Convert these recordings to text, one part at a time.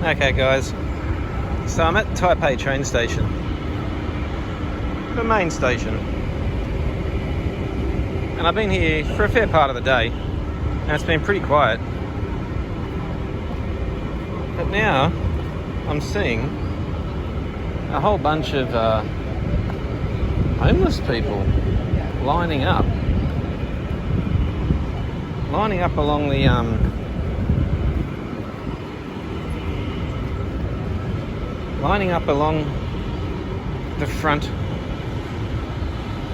Okay guys, so I'm at Taipei train station, the main station, and I've been here for a fair part of the day and it's been pretty quiet, but now I'm seeing a whole bunch of homeless people lining up along the front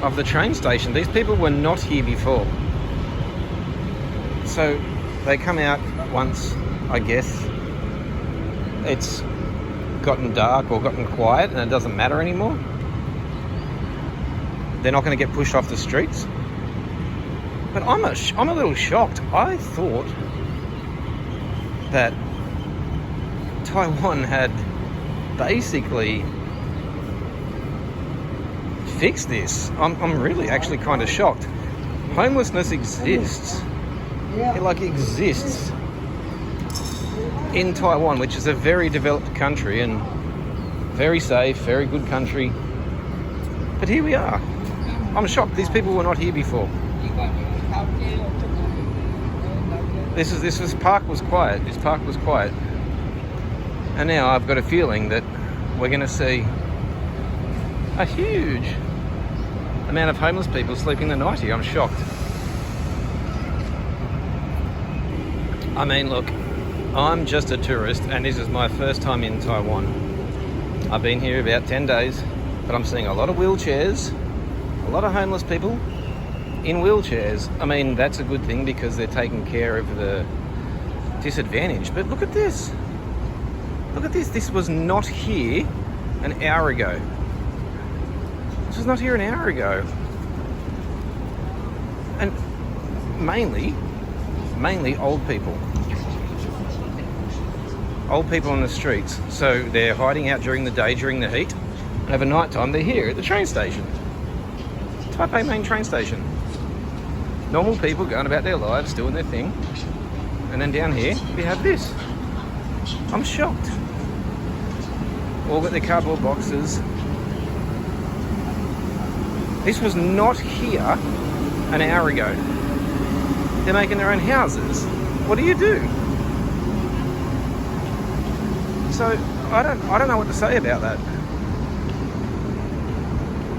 of the train station. These people were not here before. So they come out once, I guess. It's gotten dark or gotten quiet and it doesn't matter anymore. They're not going to get pushed off the streets. But I'm a little shocked. I thought that Taiwan had basically fixed this. I'm really actually kind of shocked. Homelessness exists. It exists in Taiwan, which is a very developed country and very safe, very good country. But here we are. I'm shocked. These people were not here before. This park was quiet. This park was quiet. And now I've got a feeling that we're going to see a huge amount of homeless people sleeping the night here. I'm shocked. I mean, look, I'm just a tourist and this is my first time in Taiwan. I've been here about 10 days, but I'm seeing a lot of wheelchairs, a lot of homeless people in wheelchairs. I mean, that's a good thing because they're taking care of the disadvantaged. But look at this. Look at this. This was not here an hour ago. This was not here an hour ago. And mainly old people. Old people on the streets. So they're hiding out during the day, during the heat. And over night time, they're here at the train station. Taipei main train station. Normal people going about their lives, doing their thing. And then down here, we have this. I'm shocked. All got their cardboard boxes. This was not here an hour ago. They're making their own houses. What do you do? So I don't know what to say about that.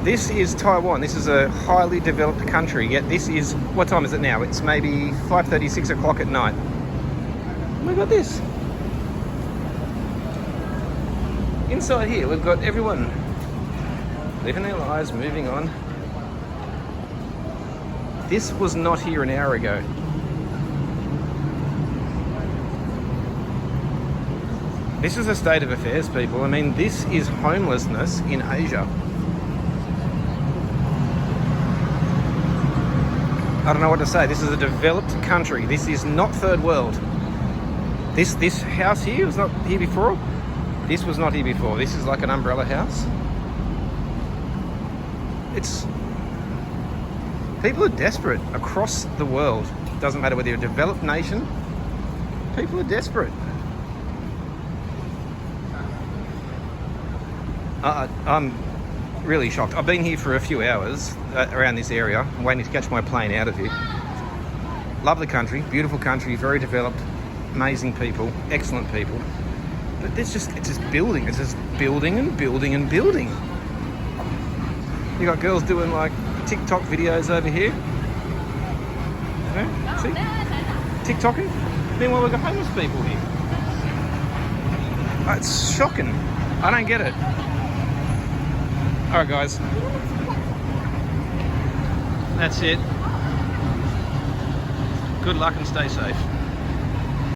This is Taiwan. This is a highly developed country. Yet this is, what time is it now? It's maybe 5:30, 6 o'clock at night. Look at this. Inside here, we've got everyone living their lives, moving on. This was not here an hour ago. This is a state of affairs, people. I mean, this is homelessness in Asia. I don't know what to say. This is a developed country. This is not third world. This house here was not here before. This was not here before. This is like an umbrella house. People are desperate across the world. Doesn't matter whether you're a developed nation. People are desperate. I'm really shocked. I've been here for a few hours around this area. I'm waiting to catch my plane out of here. Lovely country, beautiful country, very developed, amazing people, excellent people. But it's just building. It's just building and building and building. You got girls doing like TikTok videos over here. You know, see? TikToking. Meanwhile, we've got homeless people here. It's shocking. I don't get it. Alright guys. That's it. Good luck and stay safe.